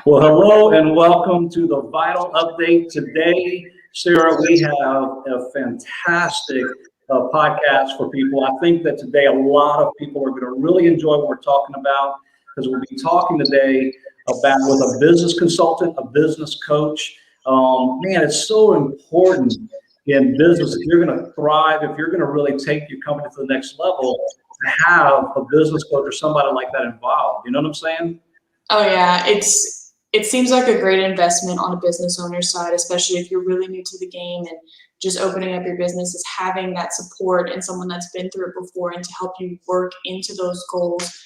Well, hello and welcome to the Vital Update. Today, Sarah, we have a fantastic podcast for people. I think that today a lot of people are going to really enjoy what we're talking about because we'll be talking today about with a business consultant, a business coach. Man, it's so important in business if you're going to thrive, if you're going to really take your company to the next level, to have a business coach or somebody like that involved. You know what I'm saying? Oh yeah, it seems like a great investment on a business owner's side, especially if you're really new to the game and just opening up your business, is having that support and someone that's been through it before and to help you work into those goals.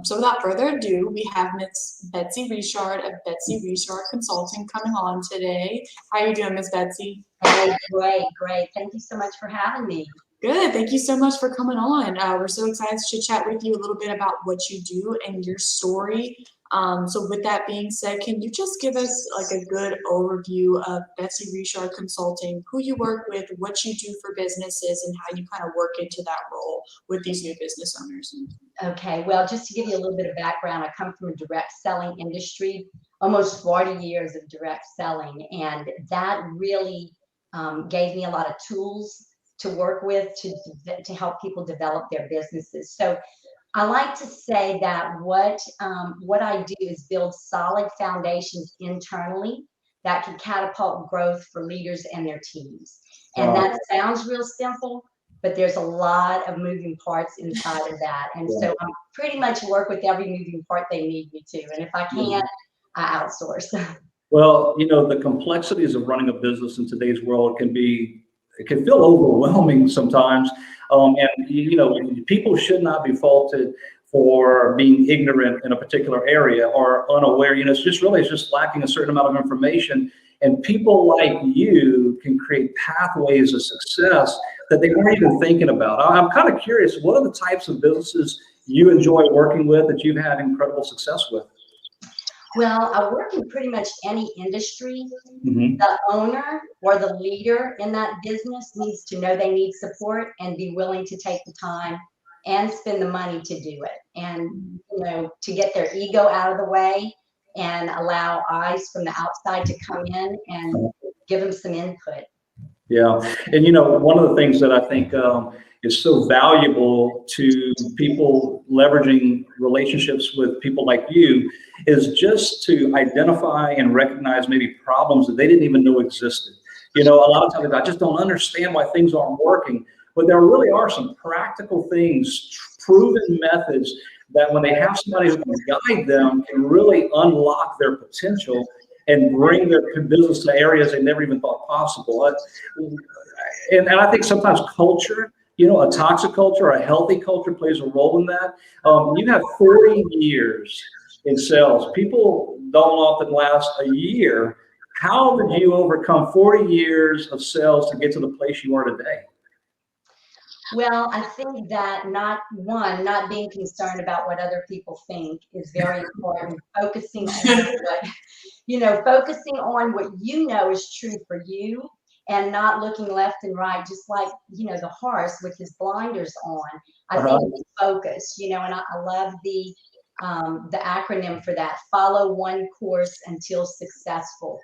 So without further ado, we have Miss Betsy Richard of Betsy Richard Consulting coming on today. How are you doing, Miss Betsy? Hey, great. Thank you so much for having me. Good. Thank you so much for coming on. We're so excited to chat with you a little bit about what you do and your story. So with that being said, can you just give us like a good overview of Betsy Richard Consulting, who you work with, what you do for businesses, and how you kind of work into that role with these new business owners? Okay, well, just to give you a little bit of background, I come from a direct selling industry, almost 40 years of direct selling, and that really gave me a lot of tools to work with to help people develop their businesses. So I like to say that what I do is build solid foundations internally that can catapult growth for leaders and their teams. And that sounds real simple, but there's a lot of moving parts inside of that. And so I pretty much work with every moving part they need me to. And if I can't, I outsource. Well, you know, the complexities of running a business in today's world it can feel overwhelming sometimes. And, you know, people should not be faulted for being ignorant in a particular area or unaware. You know, it's just lacking a certain amount of information. And people like you can create pathways of success that they weren't even thinking about. I'm kind of curious, what are the types of businesses you enjoy working with that you've had incredible success with? Well, I work in pretty much any industry. Mm-hmm. The owner or the leader in that business needs to know they need support and be willing to take the time and spend the money to do it. And, you know, to get their ego out of the way and allow eyes from the outside to come in and give them some input. Yeah. And, you know, one of the things that I think is so valuable to people leveraging relationships with people like you is just to identify and recognize maybe problems that they didn't even know existed. You know, a lot of times I just don't understand why things aren't working, but there really are some practical things, proven methods that when they have somebody who can guide them can really unlock their potential and bring their business to areas they never even thought possible. And I think sometimes culture, you know, a toxic culture or a healthy culture plays a role in that. You have 40 years in sales. People don't often last a year. How did you overcome 40 years of sales to get to the place you are today? Well, I think that not being concerned about what other people think is very important. Focusing on what you know is true for you and not looking left and right, just like, you know, the horse with his blinders on. I think it's focus, you know, and I love the acronym for that: follow one course until successful.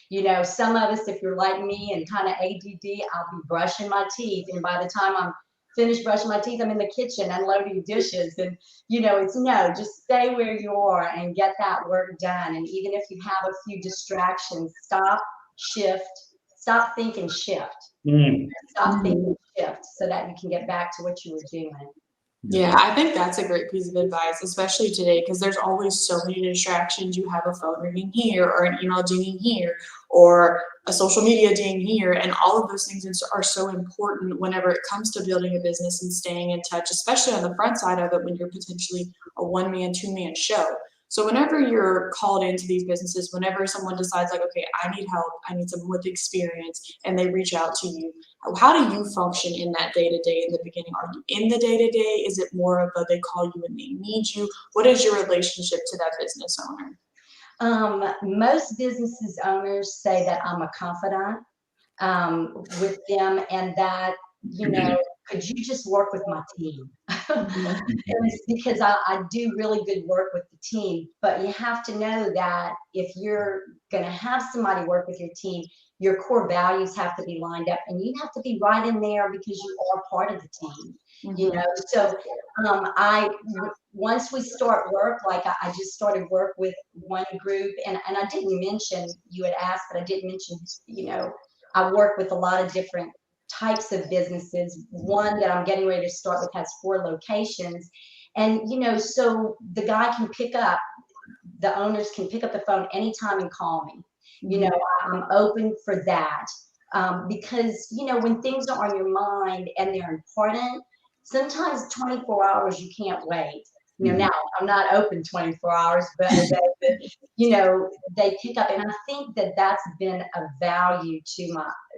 You know, some of us, if you're like me and kind of ADD, I'll be brushing my teeth, and by the time I'm finished brushing my teeth, I'm in the kitchen unloading dishes. And, you know, just stay where you are and get that work done. And even if you have a few distractions, stop, think and shift. Stop, think and shift so that you can get back to what you were doing. Yeah, I think that's a great piece of advice, especially today, because there's always so many distractions. You have a phone ringing here, or an email dinging here, or a social media ding here, and all of those things are so important whenever it comes to building a business and staying in touch, especially on the front side of it when you're potentially a one-man, two-man show. So whenever you're called into these businesses, whenever someone decides like, okay, I need help, I need someone with experience, and they reach out to you, how do you function in that day-to-day in the beginning? Are you in the day-to-day? Is it more of a they call you and they need you? What is your relationship to that business owner? Most businesses owners say that I'm a confidant with them, and that, you know, could you just work with my team? It's because I do really good work with the team, but you have to know that if you're going to have somebody work with your team, your core values have to be lined up, and you have to be right in there because you are part of the team. You know, so once we start work, like I just started work with one group, and I didn't mention, you had asked, but I didn't mention, you know, I work with a lot of different types of businesses. One that I'm getting ready to start with has 4 locations, and you know, so the guy can pick up, the owners can pick up the phone anytime and call me. You know, I'm open for that, because you know, when things are on your mind and they're important, sometimes 24 hours you can't wait. You know, now I'm not open 24 hours, but you know, they pick up, and I think that that's been a value to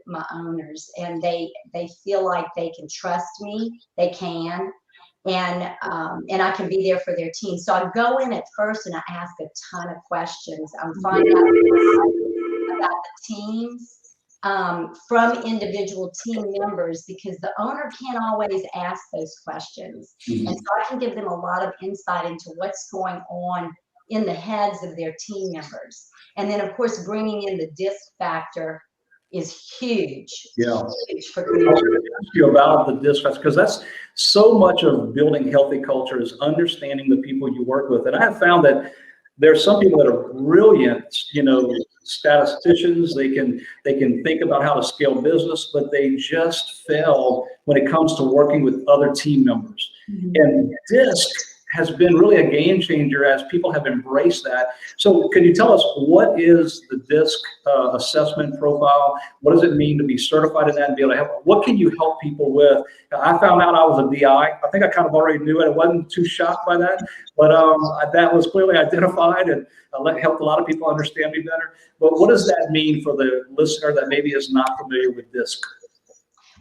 my owners, and they feel like they can trust me, they can, and I can be there for their team. So I go in at first and I ask a ton of questions. I'm finding out about the teams, from individual team members, because the owner can't always ask those questions. And so I can give them a lot of insight into what's going on in the heads of their team members. And then, of course, bringing in the disc factor is huge. Yeah. Huge for I was going community. to ask you about the disc factor, because that's so much of building healthy culture is understanding the people you work with. And I have found that there are some people that are brilliant, you know, statisticians. They can think about how to scale business, but they just fail when it comes to working with other team members. And DISC has been really a game changer as people have embraced that. So can you tell us, what is the DISC assessment profile? What does it mean to be certified in that and be able to help? What can you help people with? I found out I was a DI. I think I kind of already knew it. I wasn't too shocked by that, but that was clearly identified, and helped a lot of people understand me better. But what does that mean for the listener that maybe is not familiar with DISC?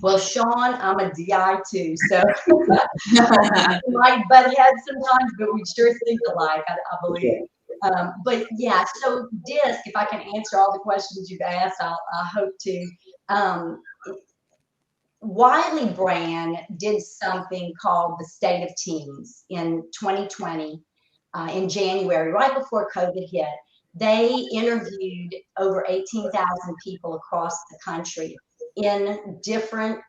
Well, Sean, I'm a DI too, so we might butt heads sometimes, but we sure think alike, I believe. But yeah, so DISC, if I can answer all the questions you've asked, I hope to. Wiley Brand did something called the State of Teams in 2020, in January, right before COVID hit. They interviewed over 18,000 people across the country in different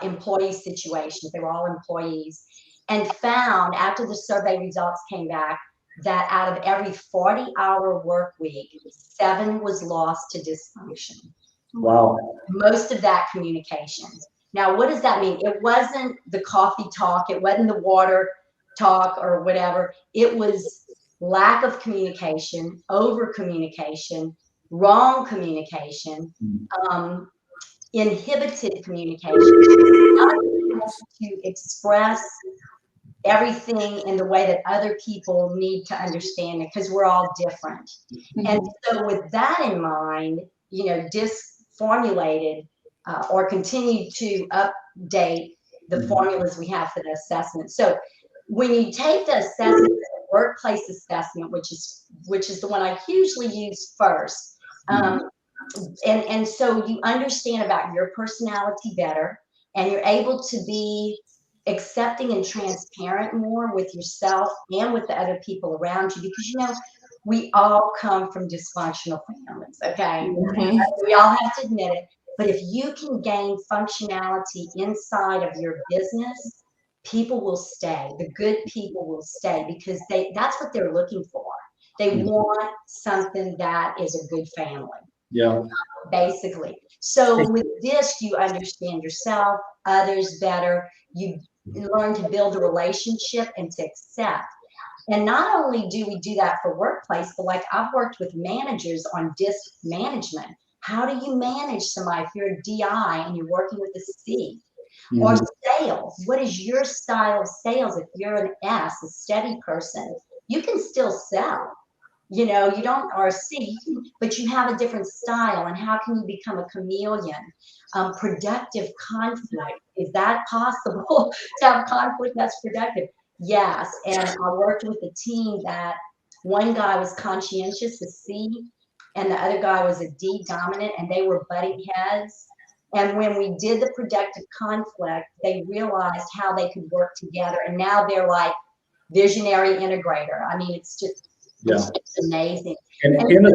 employee situations. They were all employees, and found, after the survey results came back, that out of every 40-hour work week, 7 was lost to dysfunction. Wow. Most of that communication. Now, what does that mean? It wasn't the coffee talk, it wasn't the water talk or whatever. It was lack of communication, over communication, wrong communication, inhibited communication, not able to express everything in the way that other people need to understand it, because we're all different. And so with that in mind, you know, DISC formulated or continued to update the formulas we have for the assessment. So when you take the assessment, the workplace assessment, which is the one I usually use first, and so you understand about your personality better, and you're able to be accepting and transparent more with yourself and with the other people around you, because you know, we all come from dysfunctional families, okay? We all have to admit it. But if you can gain functionality inside of your business, people will stay. The good people will stay, because that's what they're looking for. They want something that is a good family. Yeah. Basically. So with this, you understand yourself, others better. You learn to build a relationship and to accept. And not only do we do that for workplace, but like I've worked with managers on DISC management. How do you manage somebody if you're a DI and you're working with a C? Or sales. What is your style of sales? If you're an S, a steady person, you can still sell. You know, you don't, or a C, but you have a different style. And how can you become a chameleon? Productive conflict. Is that possible to have conflict that's productive? Yes. And I worked with a team that one guy was conscientious, a C, and the other guy was a D dominant, and they were butting heads. And when we did the productive conflict, they realized how they could work together. And now they're like visionary integrator. I mean, it's just amazing. And in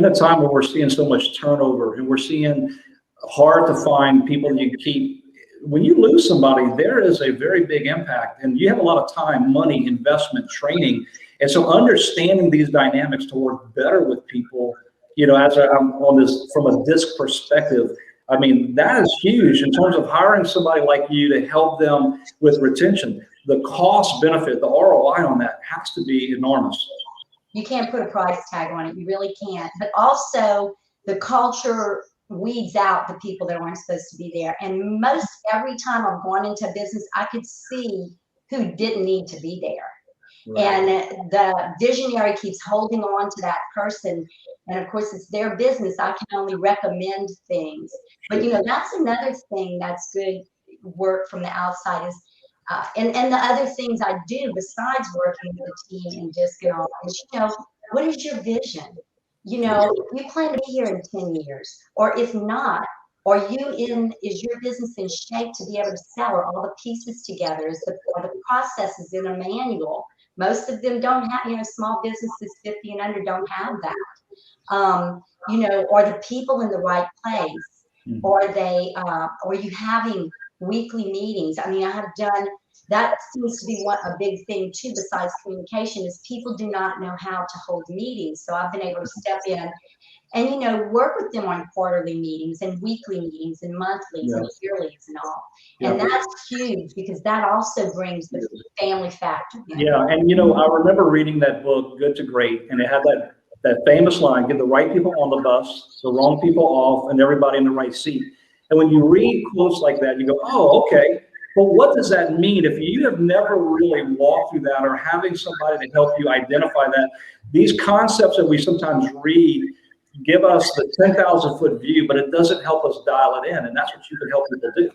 a time where we're seeing so much turnover and we're seeing hard to find people you keep, when you lose somebody, there is a very big impact, and you have a lot of time, money, investment, training. And so understanding these dynamics to work better with people, as I'm on this from a disc perspective, I mean, that is huge in terms of hiring somebody like you to help them with retention. The cost benefit, the ROI on that has to be enormous. You can't put a price tag on it. You really can't. But also the culture weeds out the people that aren't supposed to be there. And most every time I've gone into business, I could see who didn't need to be there. Right. And the visionary keeps holding on to that person. And of course, it's their business. I can only recommend things. But, that's another thing that's good work from the outside is, and the other things I do besides working with the team and just all is, what is your vision? If you plan to be here in 10 years, or if not, is your business in shape to be able to sell? Are all the pieces together? Are the processes in a manual? Most of them don't have, small businesses 50 and under don't have that. Are the people in the right place? Mm-hmm. Are you having weekly meetings? I mean, I have done, that seems to be a big thing too, besides communication, is people do not know how to hold meetings. So I've been able to step in and, work with them on quarterly meetings and weekly meetings and monthlies and yearlies and all. And that's huge because that also brings the family factor in. Yeah, and I remember reading that book, Good to Great, and it had that famous line, get the right people on the bus, the wrong people off, and everybody in the right seat. And when you read quotes like that, you go, oh, okay. But what does that mean if you have never really walked through that or having somebody to help you identify that? These concepts that we sometimes read give us the 10,000-foot view, but it doesn't help us dial it in. And that's what you can help people do.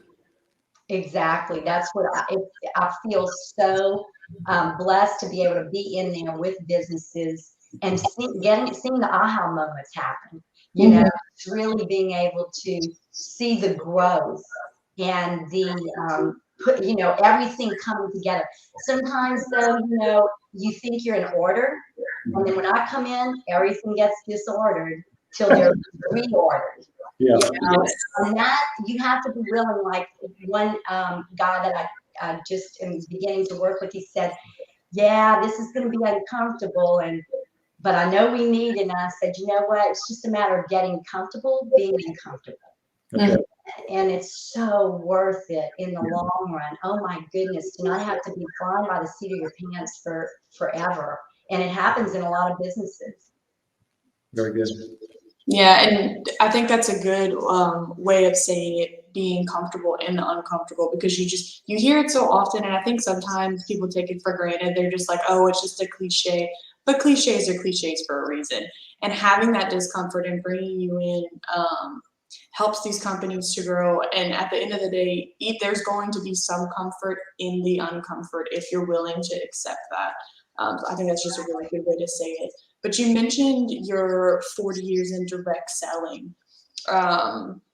Exactly. That's what I feel so blessed to be able to be in there with businesses and seeing the aha moments happen. Really being able to see the growth and the everything coming together. Sometimes though, you think you're in order, and then when I come in, everything gets disordered till they're reordered. Yeah. And that you have to be willing. Like one guy that I just am beginning to work with, he said, yeah, this is going to be uncomfortable, but I know we need it. And I said, you know what? It's just a matter of getting comfortable, being uncomfortable. Okay. And it's so worth it in the long run. Oh my goodness, to not have to be flying by the seat of your pants for forever. And it happens in a lot of businesses. Very good. Yeah, and I think that's a good way of saying it, being comfortable in the uncomfortable, because you hear it so often, and I think sometimes people take it for granted. They're just like, oh, it's just a cliche. But cliches are cliches for a reason. And having that discomfort and bringing you in helps these companies to grow. And at the end of the day, there's going to be some comfort in the uncomfort if you're willing to accept that. I think that's just a really good way to say it. But you mentioned your 40 years in direct selling.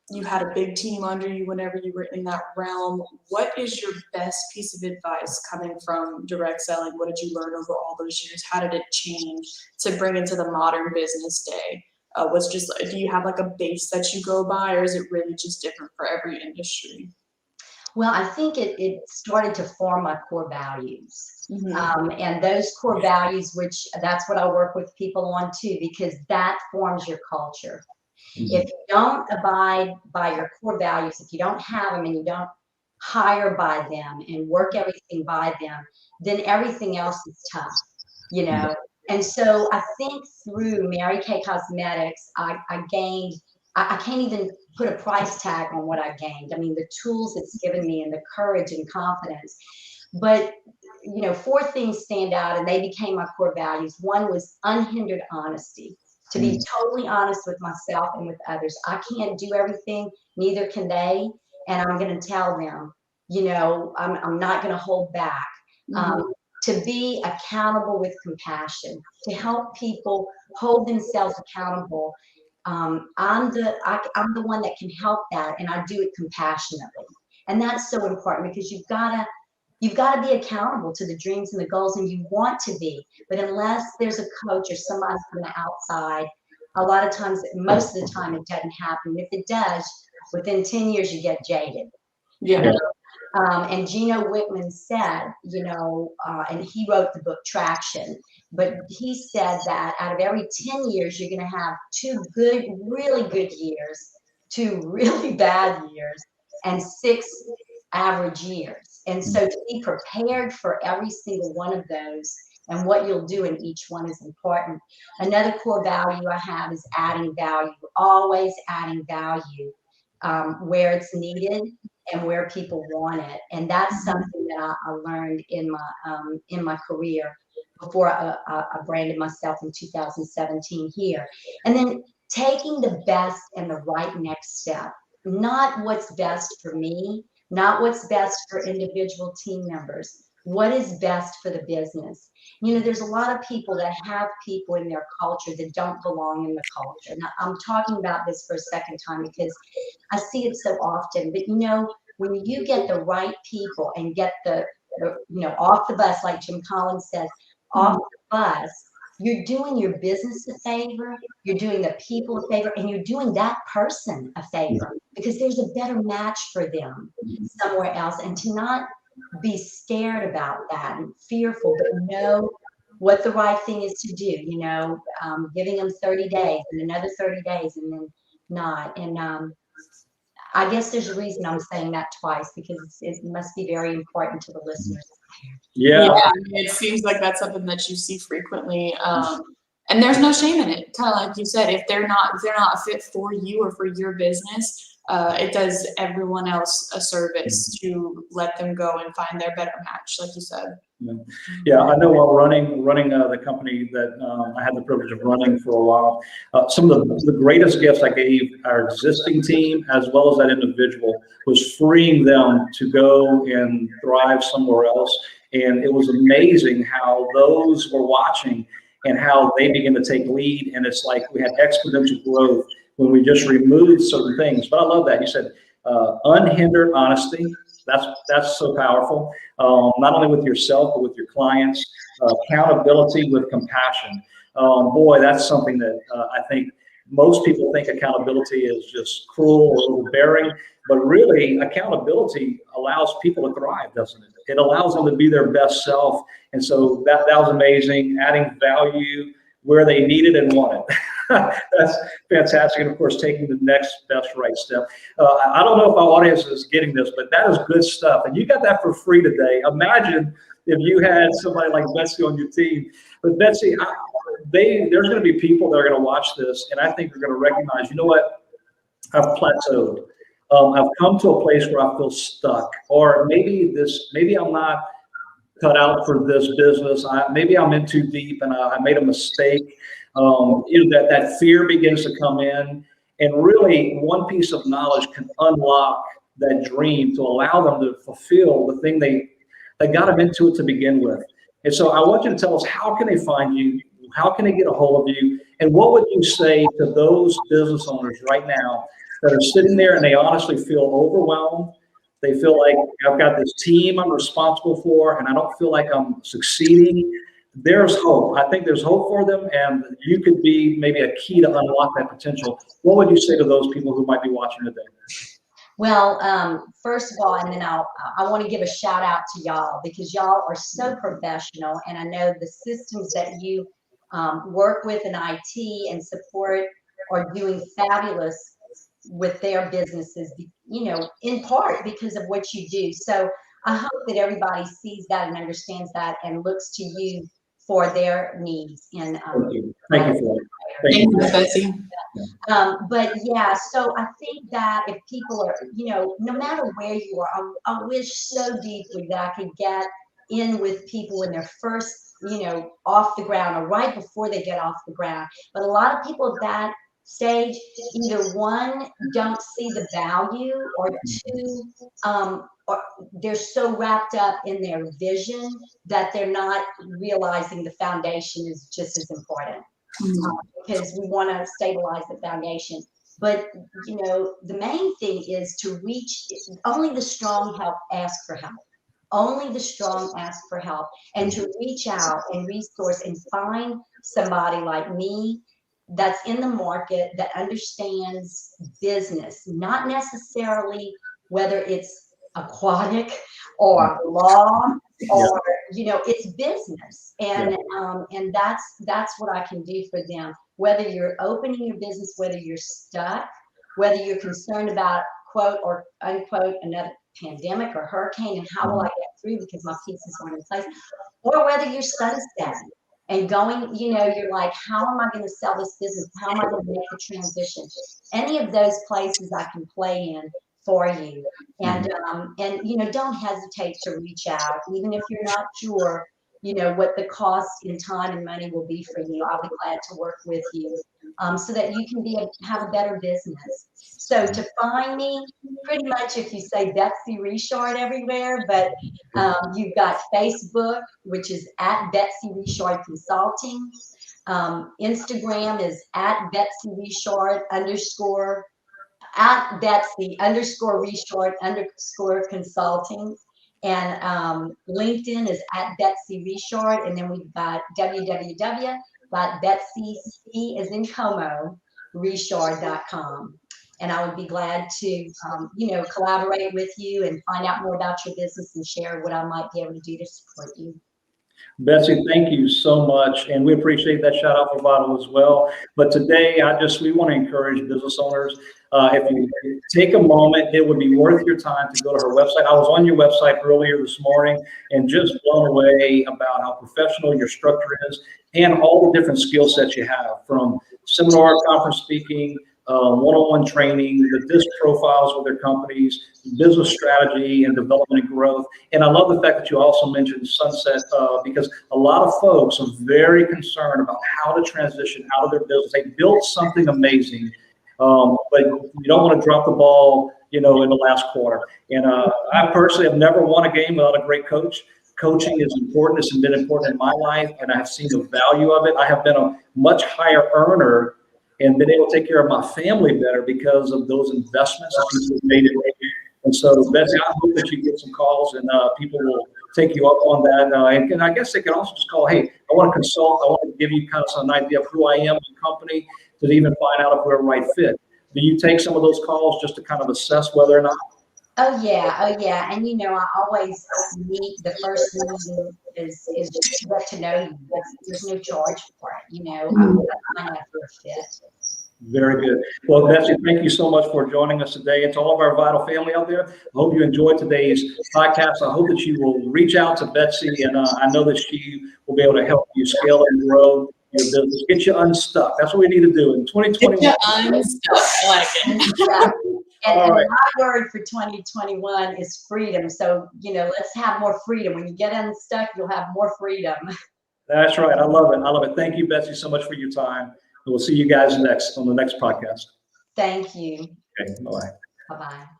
You had a big team under you whenever you were in that realm. What is your best piece of advice coming from direct selling? What did you learn over all those years? How did it change to bring into the modern business day? Do you have like a base that you go by, or is it really just different for every industry? Well, I think it started to form my core values. Mm-hmm. And those core values, which that's what I work with people on too, because that forms your culture. Mm-hmm. If you don't abide by your core values, if you don't have them and you don't hire by them and work everything by them, then everything else is tough, Mm-hmm. And so I think through Mary Kay Cosmetics, I gained, I can't even put a price tag on what I gained. I mean, the tools it's given me and the courage and confidence. But, 4 things stand out, and they became my core values. One was unhindered honesty, to be totally honest with myself and with others. I can't do everything, neither can they. And I'm going to tell them, I'm not going to hold back. Mm-hmm. To be accountable with compassion, to help people hold themselves accountable I'm the one that can help that, and I do it compassionately. And that's so important because you've got to be accountable to the dreams and the goals, and you want to be. But unless there's a coach or somebody from the outside, a lot of times, most of the time, it doesn't happen. If it does, within 10 years, you get jaded. Yeah. And Gino Wickman said, and he wrote the book Traction, but he said that out of every 10 years, you're going to have 2 good, really good years, 2 really bad years, and 6 average years. And so to be prepared for every single one of those and what you'll do in each one is important. Another core value I have is adding value, always adding value where it's needed and where people want it. And that's something that I learned in my career before I branded myself in 2017 here. And then taking the best and the right next step, not what's best for me, not what's best for individual team members, what is best for the business. There's a lot of people that have people in their culture that don't belong in the culture. Now, I'm talking about this for a second time because I see it so often. But when you get the right people and get the off the bus, like Jim Collins says, off the bus, you're doing your business a favor, you're doing the people a favor, and you're doing that person a favor because there's a better match for them somewhere else. And to not be scared about that and fearful, but know what the right thing is to do, giving them 30 days and another 30 days and then not. And I guess there's a reason I'm saying that twice because it must be very important to the listeners. Yeah. I mean, it seems like that's something that you see frequently. And there's no shame in it. Kind of like you said, if they're not a fit for you or for your business, it does everyone else a service to let them go and find their better match, like you said. Yeah, I know while running the company that I had the privilege of running for a while, some of the greatest gifts I gave our existing team as well as that individual was freeing them to go and thrive somewhere else. And it was amazing how those were watching and how they began to take lead. And it's like we had exponential growth when we just removed certain things. But I love that. You said unhindered honesty. That's so powerful. Not only with yourself, but with your clients. Accountability with compassion. Boy, that's something that I think most people think accountability is just cruel or overbearing. But really, accountability allows people to thrive, doesn't it? It allows them to be their best self. And so that was amazing. Adding value where they need it and want it. That's fantastic. And of course, taking the next best right step. I don't know if our audience is getting this, but that is good stuff. And you got that for free today. Imagine if you had somebody like Betsy on your team. But Betsy, there's going to be people that are going to watch this, and I think they're going to recognize, you know what? I've plateaued. I've come to a place where I feel stuck, or maybe I'm not cut out for this business. Maybe I'm in too deep and I made a mistake. That fear begins to come in, and really one piece of knowledge can unlock that dream to allow them to fulfill the thing they got them into it to begin with. And so I want you to tell us, how can they find you? How can they get a hold of you? And what would you say to those business owners right now that are sitting there and they honestly feel overwhelmed? They feel like, I've got this team I'm responsible for, and I don't feel like I'm succeeding. There's hope. I think there's hope for them, and you could be maybe a key to unlock that potential. What would you say to those people who might be watching today? Well, first of all, and then I want to give a shout out to y'all because y'all are so professional, and I know the systems that you work with in IT and support are doing fabulous with their businesses, in part because of what you do. So I hope that everybody sees that and understands that and looks to you for their needs. And Thank you for that. Thank you, Betsy. But yeah, so I think that if people are, no matter where you are, I wish so deeply that I could get in with people when they're first, off the ground or right before they get off the ground. But a lot of people at that stage, either one, don't see the value, or two, or they're so wrapped up in their vision that they're not realizing the foundation is just as important. because we want to stabilize the foundation. But, you know, the main thing is to reach, only the strong ask for help. Only the strong ask for help, and to reach out and resource and find somebody like me that's in the market that understands business, not necessarily whether it's aquatic or law or, you know, it's business. And that's what I can do for them. Whether you're opening your business, whether you're stuck, whether you're concerned about quote or unquote another pandemic or hurricane and how will I get through because my pieces aren't in place, or whether you're sunsetting and going, you know, you're like, how am I going to sell this business? How am I going to make the transition? Any of those places I can play in for you. And you know, don't hesitate to reach out, even if you're not sure, you know, what the cost in time and money will be for you. I'll be glad to work with you so that you can have a better business. So to find me, pretty much if you say Betsy Richard everywhere, but you've got Facebook, which is at Betsy Richard Consulting. Instagram is at Betsy Richard _ at Betsy _Richard _ consulting. And LinkedIn is at Betsy Richard. And then we've got www.betsy, as in Como, Richard.com. And I would be glad to, you know, collaborate with you and find out more about your business and share what I might be able to do to support you. Betsy, thank you so much. And we appreciate that shout out for Vital as well. But today, we want to encourage business owners. If you take a moment, it would be worth your time to go to her website. I was on your website earlier this morning and just blown away about how professional your structure is and all the different skill sets you have, from seminar, conference speaking, one-on-one training, the disc profiles with their companies, business strategy and development and growth. And I love the fact that you also mentioned Sunset because a lot of folks are very concerned about how to transition out of their business. They built something amazing, but you don't want to drop the ball, you know, in the last quarter. And I personally have never won a game without a great coach. Coaching is important. It's been important in my life, and I have seen the value of it. I have been a much higher earner and been able to take care of my family better because of those investments that people have made in me. And so, Betsy, I hope that you get some calls and people will take you up on that. And I guess they can also just call, hey, I want to consult. I want to give you kind of an idea of who I am as a company to even find out if we're a right fit. Do you take some of those calls just to kind of assess whether or not? Oh yeah. And you know, I always meet, the first meeting is just to get to know you. There's no charge for it, you know. I'm find out if we're a fit. Very good. Well, Betsy, thank you so much for joining us today. And to all of our Vital family out there, I hope you enjoyed today's podcast. I hope that you will reach out to Betsy, and I know that she will be able to help you scale and grow your business. Get you unstuck. That's what we need to do in 2021. Get you unstuck. I like it. And my word for 2021 is freedom. So, you know, let's have more freedom. When you get unstuck, you'll have more freedom. That's right. I love it. I love it. Thank you, Betsy, so much for your time. And we'll see you guys on the next podcast. Thank you. Okay. Bye-bye. Bye-bye.